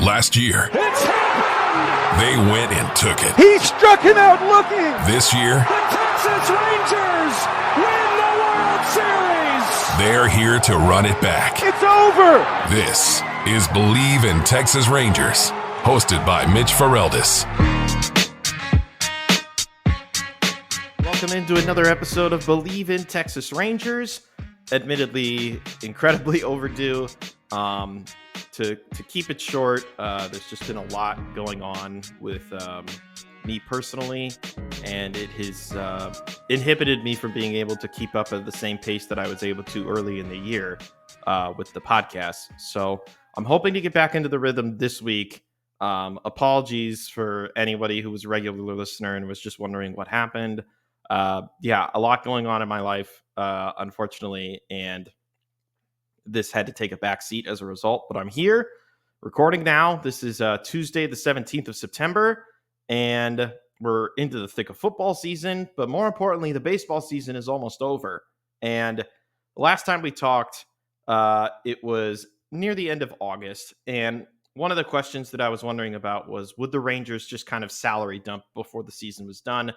Last year, It's happened! they went and took it. He struck him out looking! This year, The Texas Rangers win the World Series! they're here to run it back. It's over! This is Bleav in Texas Rangers, hosted by Mitch Ferreldis. Welcome into another episode of Bleav in Texas Rangers. Admittedly, incredibly overdue. To keep it short, there's just been a lot going on with me personally, and it has inhibited me from being able to keep up at the same pace that I was able to early in the year with the podcast. So I'm hoping to get back into the rhythm this week. Apologies for anybody who was a regular listener and was just wondering what happened. A lot going on in my life, unfortunately, and this had to take a back seat as a result, but I'm here recording now. This is Tuesday, the 17th of September, and we're into the thick of football season, but more importantly, the baseball season is almost over. And the last time we talked, it was near the end of August, and one of the questions that I was wondering about was, would the Rangers just kind of salary dump before the season was done?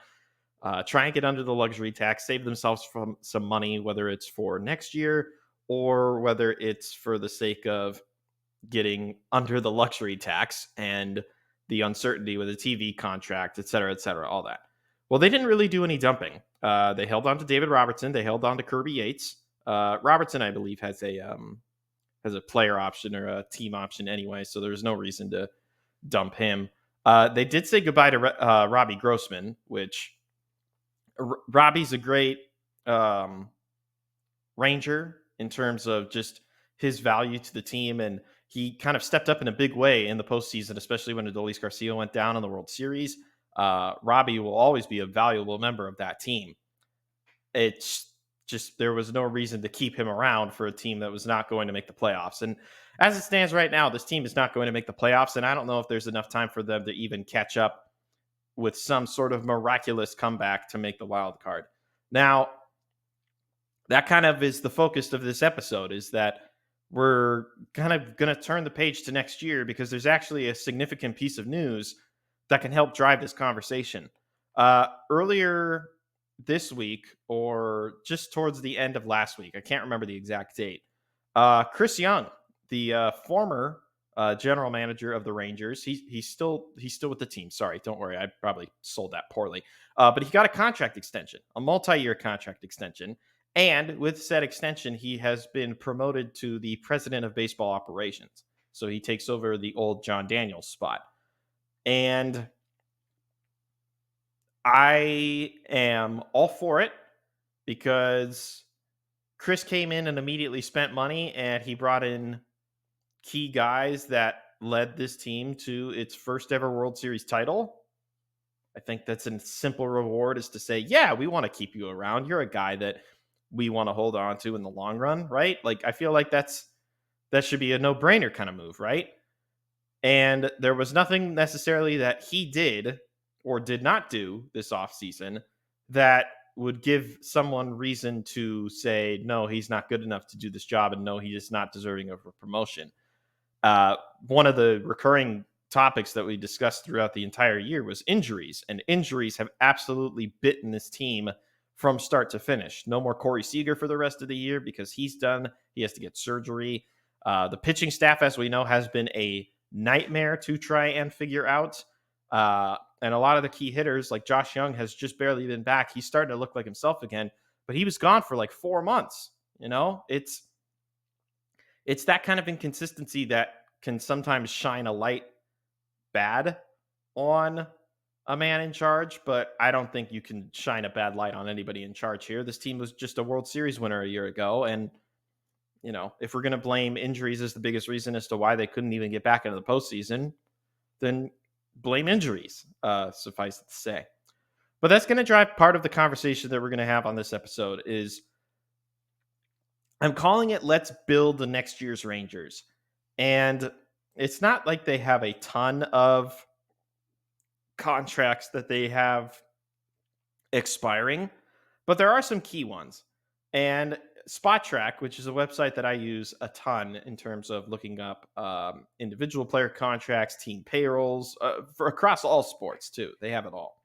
Try and get under the luxury tax, save themselves from some money, whether it's for next year or whether it's for the sake of getting under the luxury tax and the uncertainty with a TV contract, et cetera, all that. Well, they didn't really do any dumping. They held on to David Robertson. They held on to Kirby Yates. Robertson, I believe, has a player option or a team option anyway, so there's no reason to dump him. They did say goodbye to Robbie Grossman, which Robbie's a great Ranger in terms of just his value to the team, and he kind of stepped up in a big way in the postseason, especially when Adolis Garcia went down in the World Series. Robbie will always be a valuable member of that team. It's just there was no reason to keep him around for a team that was not going to make the playoffs. And as it stands right now, this team is not going to make the playoffs, and I don't know if there's enough time for them to even catch up with some sort of miraculous comeback to make the wild card. Now, that kind of is the focus of this episode, is that we're kind of going to turn the page to next year because there's actually a significant piece of news that can help drive this conversation. Earlier this week, or just towards the end of last week, I can't remember the exact date, Chris Young, the former general manager of the Rangers, he's still with the team. Sorry, don't worry, I probably sold that poorly. But he got a contract extension, a multi-year contract extension. And with said extension, he has been promoted to the president of baseball operations. So he takes over the old John Daniels spot. And I am all for it because Chris came in and immediately spent money, and he brought in key guys that led this team to its first ever World Series title. I think that's a simple reward, is to say, yeah, we want to keep you around. You're a guy that we want to hold on to in the long run, right? Like, I feel like that should be a no-brainer kind of move, right? And there was nothing necessarily that he did or did not do this offseason that would give someone reason to say, no, he's not good enough to do this job, and no, he is not deserving of a promotion. One of the recurring topics that we discussed throughout the entire year was injuries, and injuries have absolutely bitten this team from start to finish. No more Corey Seager for the rest of the year because he's done. He has to get surgery. The pitching staff, as we know, has been a nightmare to try and figure out. And a lot of the key hitters, like Josh Young, has just barely been back. He's starting to look like himself again, but he was gone for like 4 months. You know, it's that kind of inconsistency that can sometimes shine a light bad on a man in charge, but I don't think you can shine a bad light on anybody in charge here. This team was just a World Series winner a year ago, and you know, if we're going to blame injuries as the biggest reason as to why they couldn't even get back into the postseason, then blame injuries, suffice it to say. But that's going to drive part of the conversation that we're going to have on this episode. Is I'm calling it "Let's Build the Next Year's Rangers," and it's not like they have a ton of contracts that they have expiring, but there are some key ones. And Spot Track, which is a website that I use a ton in terms of looking up individual player contracts, team payrolls, for across all sports too. They have it all.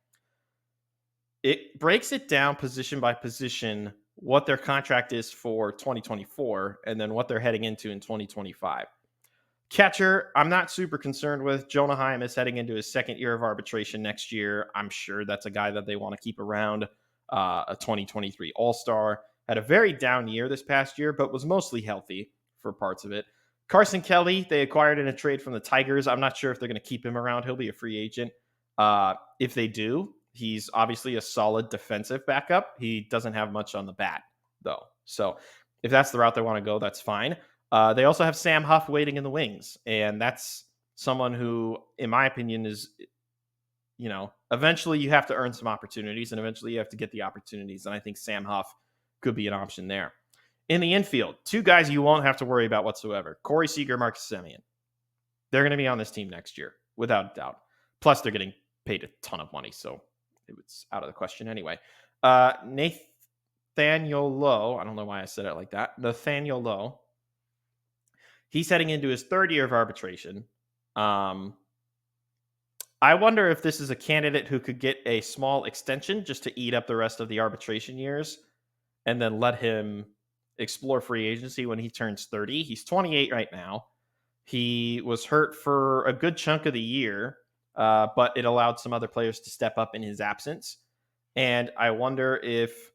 It breaks it down position by position what their contract is for 2024 and then what they're heading into in 2025. Catcher, I'm not super concerned with. Jonah Heim is heading into his second year of arbitration next year. I'm sure that's a guy that they want to keep around. A 2023 All-Star. Had a very down year this past year, but was mostly healthy for parts of it. Carson Kelly, they acquired in a trade from the Tigers. I'm not sure if they're going to keep him around. He'll be a free agent. If they do, he's obviously a solid defensive backup. He doesn't have much on the bat, though. So if that's the route they want to go, that's fine. They also have Sam Huff waiting in the wings, and that's someone who, in my opinion, is, eventually you have to earn some opportunities, and eventually you have to get the opportunities, and I think Sam Huff could be an option there. In the infield, two guys you won't have to worry about whatsoever. Corey Seager, Marcus Semien. They're going to be on this team next year, without a doubt. Plus, they're getting paid a ton of money, so it's out of the question anyway. Nathaniel Lowe, I don't know why I said it like that. Nathaniel Lowe. He's heading into his third year of arbitration. I wonder if this is a candidate who could get a small extension just to eat up the rest of the arbitration years and then let him explore free agency when he turns 30. He's 28 right now. He was hurt for a good chunk of the year, but it allowed some other players to step up in his absence. And I wonder if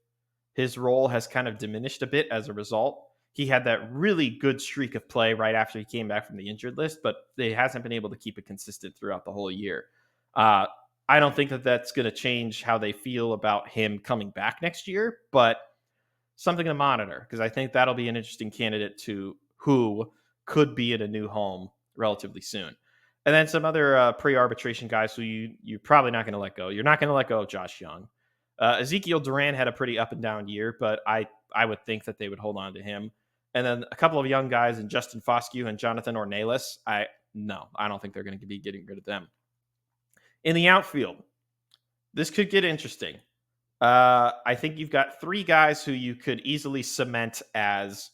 his role has kind of diminished a bit as a result. He had that really good streak of play right after he came back from the injured list, but he hasn't been able to keep it consistent throughout the whole year. I don't think that that's going to change how they feel about him coming back next year, but something to monitor, because I think that'll be an interesting candidate to who could be in a new home relatively soon. And then some other pre-arbitration guys who you're probably not going to let go. You're not going to let go of Josh Young. Ezekiel Duran had a pretty up and down year, but I would think that they would hold on to him. And then a couple of young guys in Justin Foscue and Jonathan Ornelas. I don't think they're going to be getting rid of them. In the outfield, this could get interesting. I think you've got three guys who you could easily cement as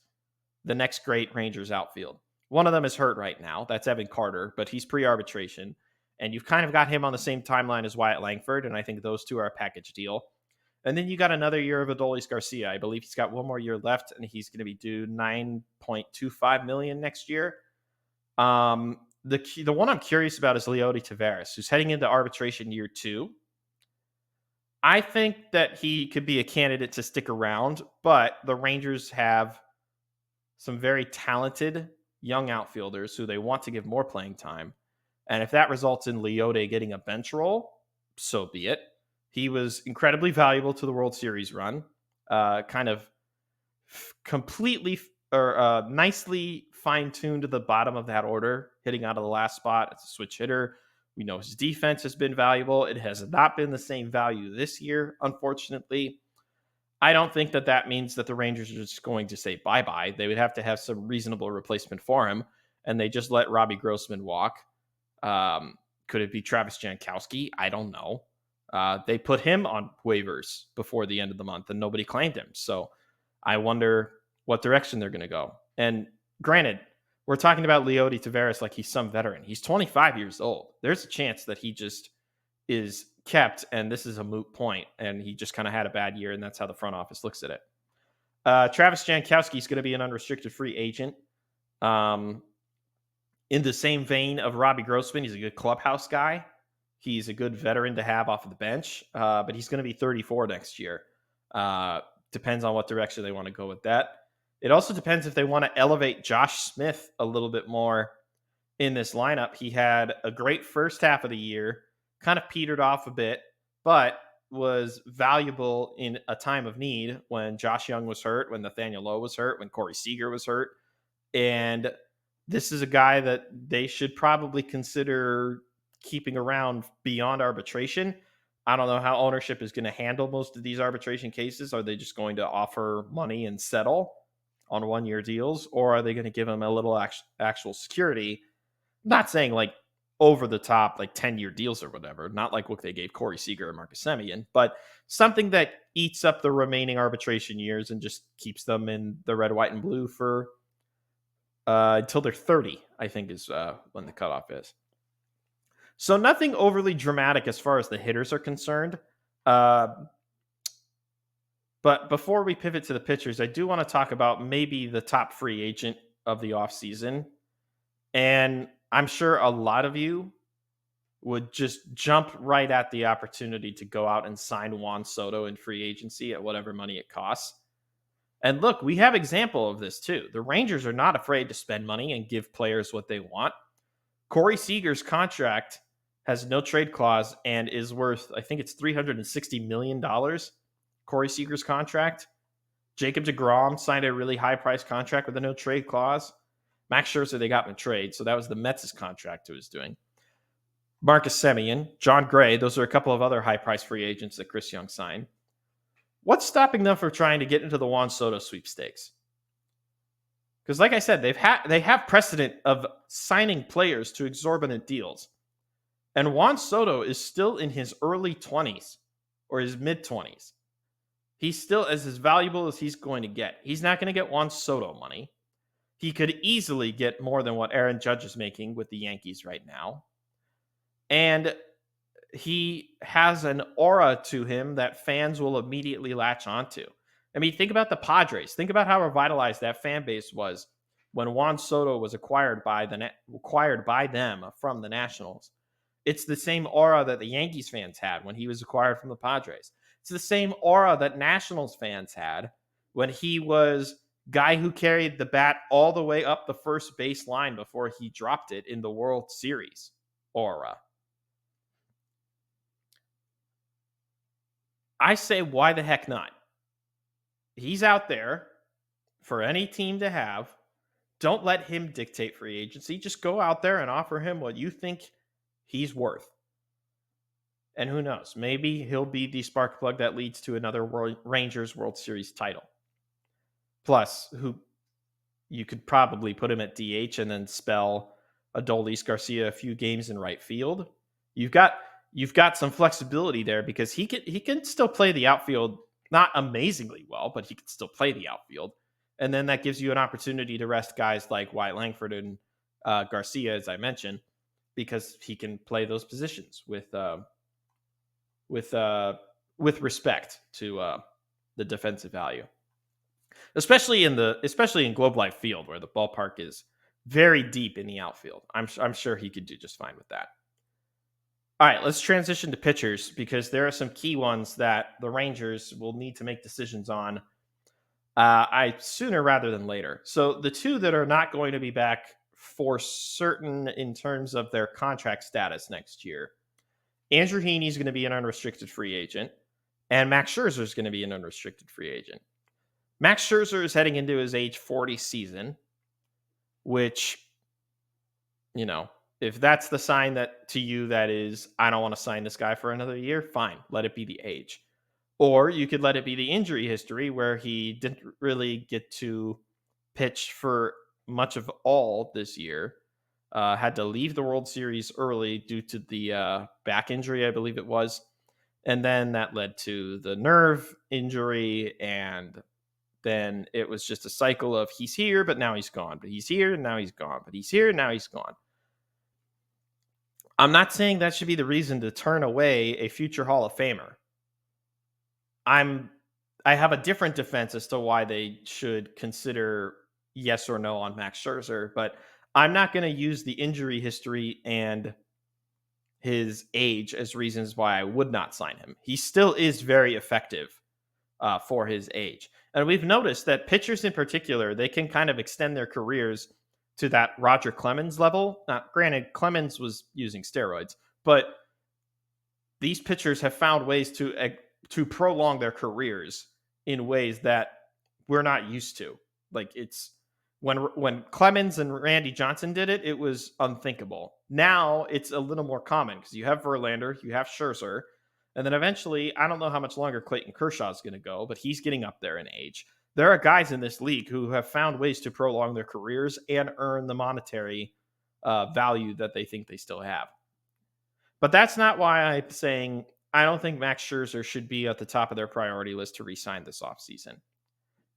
the next great Rangers outfield. One of them is hurt right now. That's Evan Carter, but he's pre-arbitration. And you've kind of got him on the same timeline as Wyatt Langford, and I think those two are a package deal. And then you got another year of Adolis Garcia. I believe he's got one more year left, and he's going to be due $9.25 million next year. The one I'm curious about is Leody Taveras, who's heading into arbitration year 2. I think that he could be a candidate to stick around, but the Rangers have some very talented young outfielders who they want to give more playing time. And if that results in Leody getting a bench role, so be it. He was incredibly valuable to the World Series run. Kind of completely or nicely fine-tuned to the bottom of that order, hitting out of the last spot. It's a switch hitter. We know his defense has been valuable. It has not been the same value this year, unfortunately. I don't think that means that the Rangers are just going to say bye-bye. They would have to have some reasonable replacement for him, and they just let Robbie Grossman walk. Could it be Travis Jankowski? I don't know. They put him on waivers before the end of the month, and nobody claimed him. So I wonder what direction they're going to go. And granted, we're talking about Leody Taveras like he's some veteran. He's 25 years old. There's a chance that he just is kept, and this is a moot point, and he just kind of had a bad year, and that's how the front office looks at it. Travis Jankowski is going to be an unrestricted free agent. In the same vein of Robbie Grossman, he's a good clubhouse guy. He's a good veteran to have off of the bench, but he's going to be 34 next year. Depends on what direction they want to go with that. It also depends if they want to elevate Josh Smith a little bit more in this lineup. He had a great first half of the year, kind of petered off a bit, but was valuable in a time of need when Josh Young was hurt, when Nathaniel Lowe was hurt, when Corey Seager was hurt. And this is a guy that they should probably consider keeping around beyond arbitration. I don't know how ownership is going to handle most of these arbitration cases. Are they just going to offer money and settle on one-year deals, or are they going to give him a little actual security? Not saying like over the top, like 10-year deals or whatever. Not like what they gave Corey Seager or Marcus Semien, but something that eats up the remaining arbitration years and just keeps them in the red, white, and blue for until they're 30, I think is when the cutoff is. So nothing overly dramatic as far as the hitters are concerned. But before we pivot to the pitchers, I do want to talk about maybe the top free agent of the offseason. And I'm sure a lot of you would just jump right at the opportunity to go out and sign Juan Soto in free agency at whatever money it costs. And look, we have example of this too. The Rangers are not afraid to spend money and give players what they want. Corey Seager's contract has no trade clause and is worth, I think it's $360 million. Corey Seager's contract. Jacob deGrom signed a really high-priced contract with a no trade clause. Max Scherzer, they got in a trade, so that was the Mets' contract who was doing. Marcus Semien, John Gray, those are a couple of other high-priced free agents that Chris Young signed. What's stopping them from trying to get into the Juan Soto sweepstakes? Because like I said, they have precedent of signing players to exorbitant deals. And Juan Soto is still in his early 20s or his mid-20s. He's still as valuable as he's going to get. He's not going to get Juan Soto money. He could easily get more than what Aaron Judge is making with the Yankees right now. And he has an aura to him that fans will immediately latch onto. I mean, think about the Padres. Think about how revitalized that fan base was when Juan Soto was acquired by them from the Nationals. It's the same aura that the Yankees fans had when he was acquired from the Padres. It's the same aura that Nationals fans had when he was guy who carried the bat all the way up the first base line before he dropped it in the World Series aura. I say, why the heck not? He's out there for any team to have. Don't let him dictate free agency. Just go out there and offer him what you think he's worth. And who knows? Maybe he'll be the spark plug that leads to another Rangers World Series title. Plus, you could probably put him at DH and then spell Adolis Garcia a few games in right field. You've got some flexibility there because he can still play the outfield, not amazingly well, but he can still play the outfield. And then that gives you an opportunity to rest guys like Wyatt Langford and Garcia, as I mentioned, because he can play those positions with respect to the defensive value, especially in Globe Life Field where the ballpark is very deep in the outfield. I'm sure he could do just fine with that. All right, let's transition to pitchers because there are some key ones that the Rangers will need to make decisions on sooner rather than later. So the two that are not going to be back for certain in terms of their contract status next year, Andrew Heaney is going to be an unrestricted free agent, and Max Scherzer is going to be an unrestricted free agent. Max Scherzer is heading into his age 40 season, which, if that's the sign that to you that is, I don't want to sign this guy for another year, fine, let it be the age. Or you could let it be the injury history where he didn't really get to pitch for much of all this year. Had to leave the World Series early due to the back injury, I believe it was. And then that led to the nerve injury. And then it was just a cycle of he's here, but now he's gone. But he's here, and now he's gone. But he's here, and now he's gone. I'm not saying that should be the reason to turn away a future Hall of Famer. I have a different defense as to why they should consider yes or no on Max Scherzer, but I'm not going to use the injury history and his age as reasons why I would not sign him. He still is very effective for his age. And we've noticed that pitchers in particular, they can kind of extend their careers to that Roger Clemens level. Now, granted, Clemens was using steroids, but these pitchers have found ways to prolong their careers in ways that we're not used to. Like it's when Clemens and Randy Johnson did it, it was unthinkable. Now it's a little more common because you have Verlander, you have Scherzer, and then eventually, I don't know how much longer Clayton Kershaw is going to go, but he's getting up there in age. There are guys in this league who have found ways to prolong their careers and earn the monetary value that they think they still have. But that's not why I'm saying I don't think Max Scherzer should be at the top of their priority list to re-sign this offseason.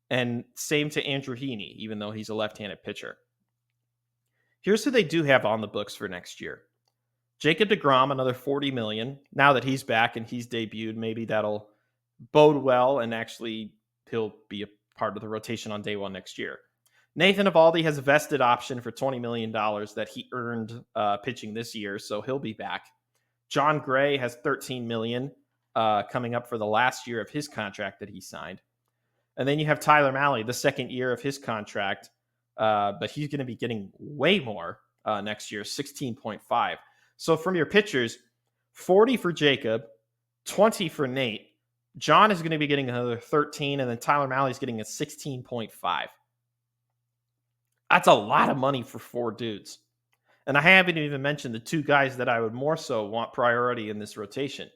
And same to Andrew Heaney, even though he's a left-handed pitcher. Here's who they do have on the books for next year. Jacob deGrom, another $40 million. Now that he's back and he's debuted, maybe that'll bode well, and actually he'll be a part of the rotation on day one next year. Nathan Eovaldi has a vested option for $20 million that he earned pitching this year, so he'll be back. John Gray has $13 million coming up for the last year of his contract that he signed. And then you have Tyler Mahle, the second year of his contract, but he's going to be getting way more next year, 16.5. So from your pitchers, 40 for Jacob, 20 for Nate. John is going to be getting another 13, and then Tyler Mahle is getting a 16.5. That's a lot of money for 4 dudes. And I haven't even mentioned the 2 guys that I would more so want priority in this rotation.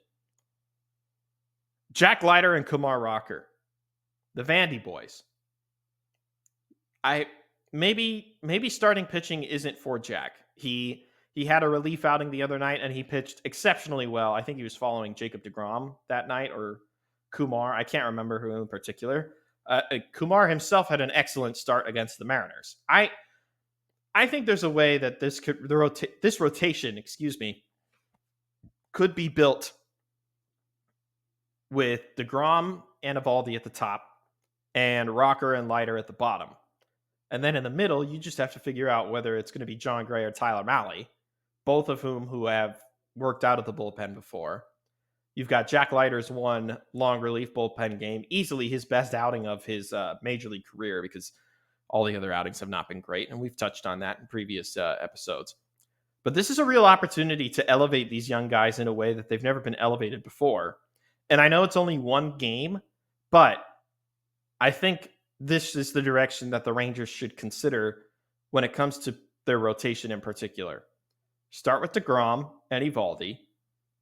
Jack Leiter and Kumar Rocker, the Vandy boys. Maybe starting pitching isn't for Jack. He had a relief outing the other night, and he pitched exceptionally well. I think he was following Jacob deGrom that night, or Kumar. I can't remember who in particular. Kumar himself had an excellent start against the Mariners. I think there's a way that this rotation, could be built with deGrom and Eovaldi at the top, and Rocker and Leiter at the bottom. And then in the middle, you just have to figure out whether it's going to be John Gray or Tyler Mahle, both of who have worked out of the bullpen before. You've got Jack Leiter's one long relief bullpen game, easily his best outing of his major league career, because all the other outings have not been great, and we've touched on that in previous episodes. But this is a real opportunity to elevate these young guys in a way that they've never been elevated before. And I know it's only one game, but I think this is the direction that the Rangers should consider when it comes to their rotation in particular. Start with deGrom and Eovaldi,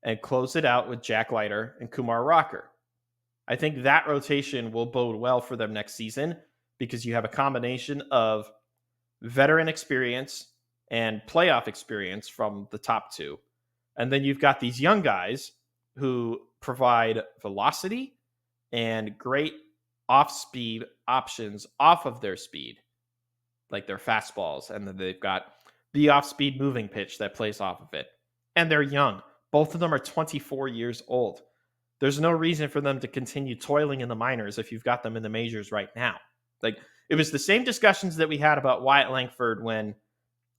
and close it out with Jack Leiter and Kumar Rocker. I think that rotation will bode well for them next season, because you have a combination of veteran experience and playoff experience from the top 2. And then you've got these young guys who provide velocity and great off-speed options off of their speed, like their fastballs. And then they've got the off-speed moving pitch that plays off of it. And they're young. Both of them are 24 years old. There's no reason for them to continue toiling in the minors if you've got them in the majors right now. Like, it was the same discussions that we had about Wyatt Langford when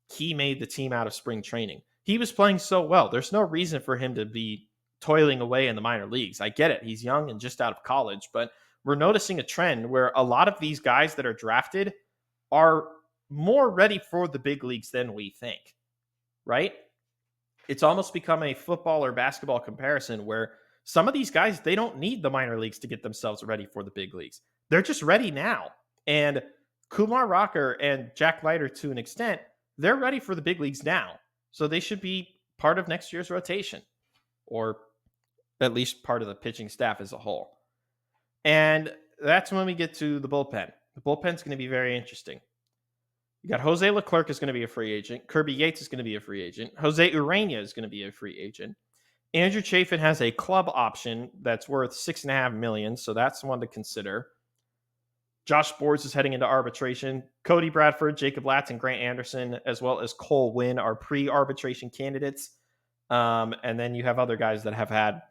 he made the team out of spring training. He was playing so well. There's no reason for him to be toiling away in the minor leagues. I get it. He's young and just out of college, but we're noticing a trend where a lot of these guys that are drafted are more ready for the big leagues than we think, right? It's almost become a football or basketball comparison where some of these guys, they don't need the minor leagues to get themselves ready for the big leagues. They're just ready now. And Kumar Rocker and Jack Leiter, to an extent, they're ready for the big leagues now. So they should be part of next year's rotation, or at least part of the pitching staff as a whole. And that's when we get to the bullpen. The bullpen's going to be very interesting. You got Jose Leclerc is going to be a free agent. Kirby Yates is going to be a free agent. Jose Urena is going to be a free agent. Andrew Chafin has a club option that's worth $6.5 million, so that's one to consider. Josh Sborz is heading into arbitration. Cody Bradford, Jacob Latz, and Grant Anderson, as well as Cole Winn, are pre-arbitration candidates. And then you have other guys that have had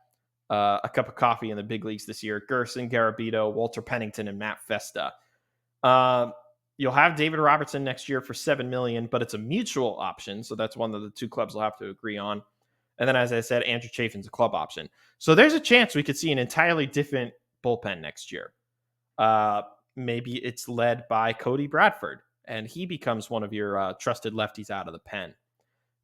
a cup of coffee in the big leagues this year: Gerson, Garabito, Walter Pennington, and Matt Festa. You'll have David Robertson next year for $7 million, but it's a mutual option, so that's one that the 2 clubs will have to agree on. And then, as I said, Andrew Chafin's a club option. So there's a chance we could see an entirely different bullpen next year. Maybe it's led by Cody Bradford, and he becomes one of your trusted lefties out of the pen.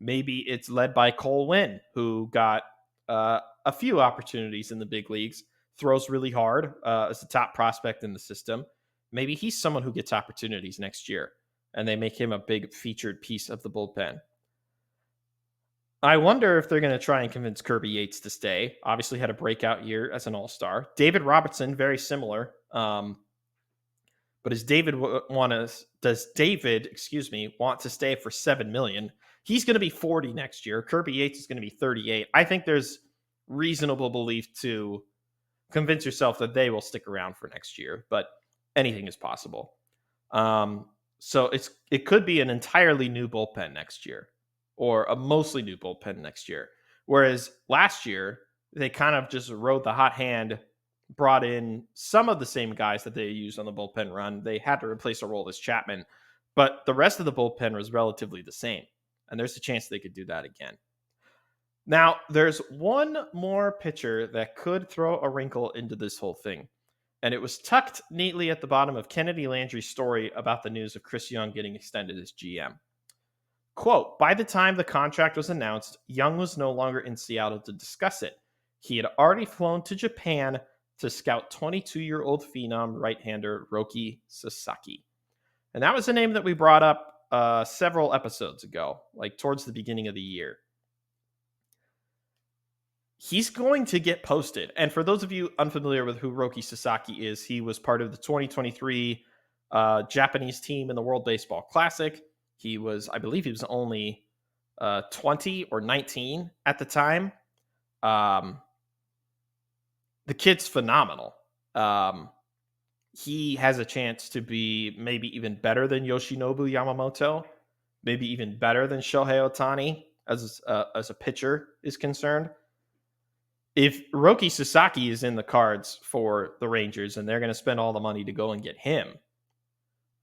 Maybe it's led by Cole Winn, who got a few opportunities in the big leagues, throws really hard as a top prospect in the system. Maybe he's someone who gets opportunities next year, and they make him a big featured piece of the bullpen. I wonder if they're going to try and convince Kirby Yates to stay. Obviously had a breakout year as an all-star. David Robertson, very similar. But does David want to stay for $7 million? He's going to be 40 next year. Kirby Yates is going to be 38. I think there's reasonable belief to convince yourself that they will stick around for next year, but anything is possible. So it could be an entirely new bullpen next year, or a mostly new bullpen next year. Whereas last year, they kind of just rode the hot hand, brought in some of the same guys that they used on the bullpen run. They had to replace Aroldis Chapman, but the rest of the bullpen was relatively the same. And there's a chance they could do that again. Now, there's one more pitcher that could throw a wrinkle into this whole thing. And it was tucked neatly at the bottom of Kennedy Landry's story about the news of Chris Young getting extended as GM. Quote, by the time the contract was announced, Young was no longer in Seattle to discuss it. He had already flown to Japan to scout 22-year-old phenom right-hander Roki Sasaki. And that was a name that we brought up several episodes ago, like towards the beginning of the year. He's going to get posted. And for those of you unfamiliar with who Roki Sasaki is, he was part of the 2023 Japanese team in the World Baseball Classic. He was, I believe he was only 20 or 19 at the time. The kid's phenomenal. He has a chance to be maybe even better than Yoshinobu Yamamoto, maybe even better than Shohei Ohtani as a pitcher is concerned. If Roki Sasaki is in the cards for the Rangers and they're going to spend all the money to go and get him,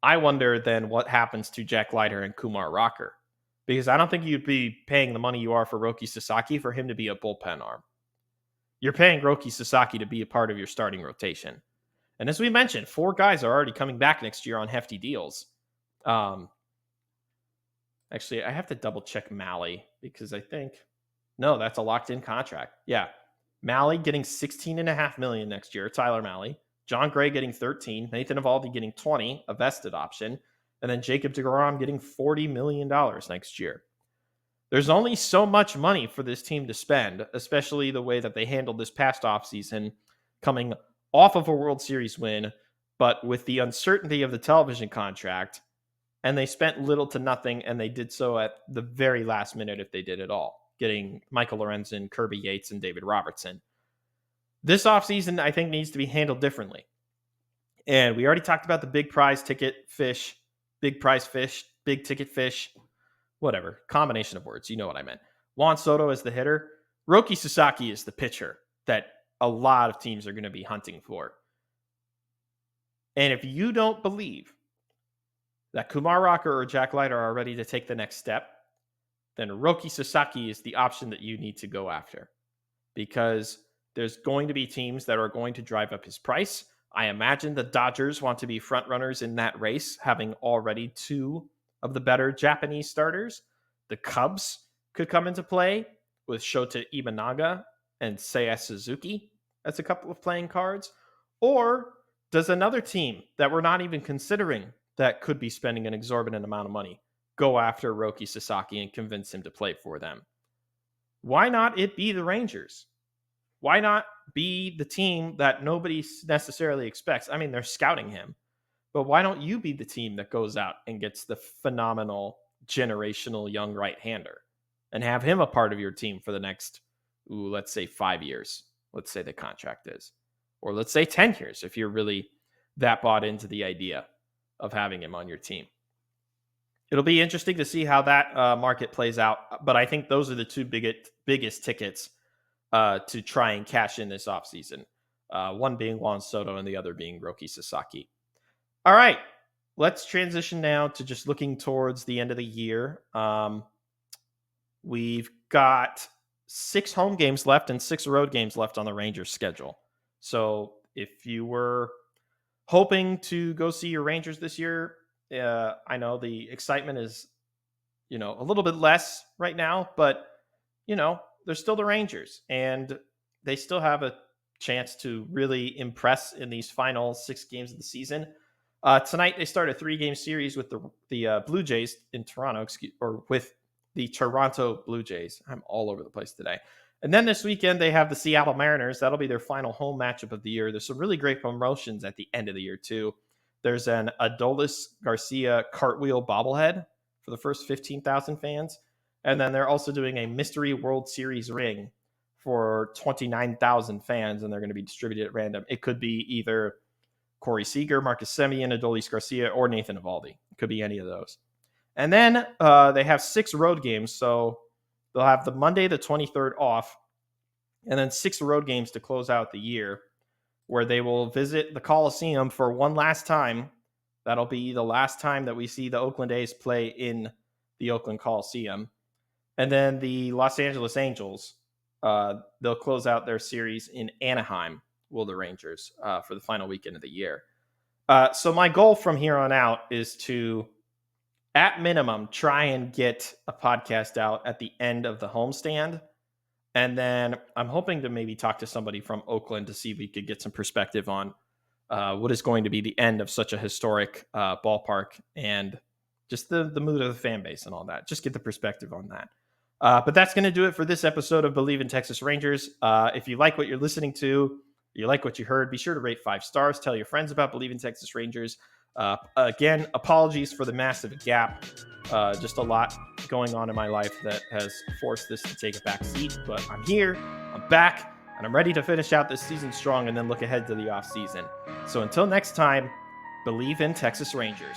I wonder then what happens to Jack Leiter and Kumar Rocker. Because I don't think you'd be paying the money you are for Roki Sasaki for him to be a bullpen arm. You're paying Roki Sasaki to be a part of your starting rotation. And as we mentioned, 4 guys are already coming back next year on hefty deals. Actually, I have to double check Malley because I think, no, that's a locked in contract. Yeah. Malley getting $16.5 million next year. Tyler Malley. John Gray getting 13. Nathan Eovaldi getting 20, a vested option. And then Jacob deGrom getting $40 million next year. There's only so much money for this team to spend, especially the way that they handled this past offseason, coming off of a World Series win, but with the uncertainty of the television contract, and they spent little to nothing, and they did so at the very last minute if they did at all, getting Michael Lorenzen, Kirby Yates, and David Robertson. This offseason, I think, needs to be handled differently. And we already talked about the big prize ticket fish, big prize fish, big ticket fish, whatever, combination of words. You know what I meant. Juan Soto is the hitter. Roki Sasaki is the pitcher that a lot of teams are going to be hunting for. And if you don't believe that Kumar Rocker or Jack Leiter are ready to take the next step, then Roki Sasaki is the option that you need to go after. Because there's going to be teams that are going to drive up his price. I imagine the Dodgers want to be front runners in that race, having already 2 of the better Japanese starters. The Cubs could come into play with Shota Imanaga and Seiya Suzuki as a couple of playing cards. Or does another team that we're not even considering that could be spending an exorbitant amount of money go after Roki Sasaki and convince him to play for them? Why not it be the Rangers? Why not be the team that nobody necessarily expects? I mean, they're scouting him, but why don't you be the team that goes out and gets the phenomenal generational young right-hander and have him a part of your team for the next, let's say 5 years. Let's say the contract is, or let's say 10 years if you're really that bought into the idea of having him on your team. It'll be interesting to see how that market plays out, but I think those are the 2 biggest tickets to try and cash in this offseason. One being Juan Soto and the other being Roki Sasaki. All right, let's transition now to just looking towards the end of the year. We've got 6 home games left and 6 road games left on the Rangers schedule. So if you were hoping to go see your Rangers this year, I know the excitement is, a little bit less right now, but, they're still the Rangers and they still have a chance to really impress in these final 6 games of the season. Tonight, they start a 3-game series with the Blue Jays in Toronto, with the Toronto Blue Jays. I'm all over the place today. And then this weekend, they have the Seattle Mariners. That'll be their final home matchup of the year. There's some really great promotions at the end of the year, too. There's an Adolis Garcia cartwheel bobblehead for the first 15,000 fans. And then they're also doing a mystery World Series ring for 29,000 fans, and they're going to be distributed at random. It could be either Corey Seager, Marcus Semien, Adolis Garcia, or Nathan Eovaldi. It could be any of those. And then they have 6 road games, so they'll have the Monday the 23rd off, and then 6 road games to close out the year, where they will visit the Coliseum for one last time. That'll be the last time that we see the Oakland A's play in the Oakland Coliseum. And then the Los Angeles Angels, they'll close out their series in Anaheim, will the Rangers, for the final weekend of the year. So my goal from here on out is to, at minimum, try and get a podcast out at the end of the homestand. And then I'm hoping to maybe talk to somebody from Oakland to see if we could get some perspective on what is going to be the end of such a historic ballpark and just the mood of the fan base and all that. Just get the perspective on that. But that's going to do it for this episode of Bleav in Texas Rangers. If you like what you're listening to, you like what you heard, be sure to rate 5 stars. Tell your friends about Bleav in Texas Rangers. Again, apologies for the massive gap. Just a lot going on in my life that has forced this to take a back seat. But I'm here, I'm back, and I'm ready to finish out this season strong and then look ahead to the offseason. So until next time, Bleav in Texas Rangers.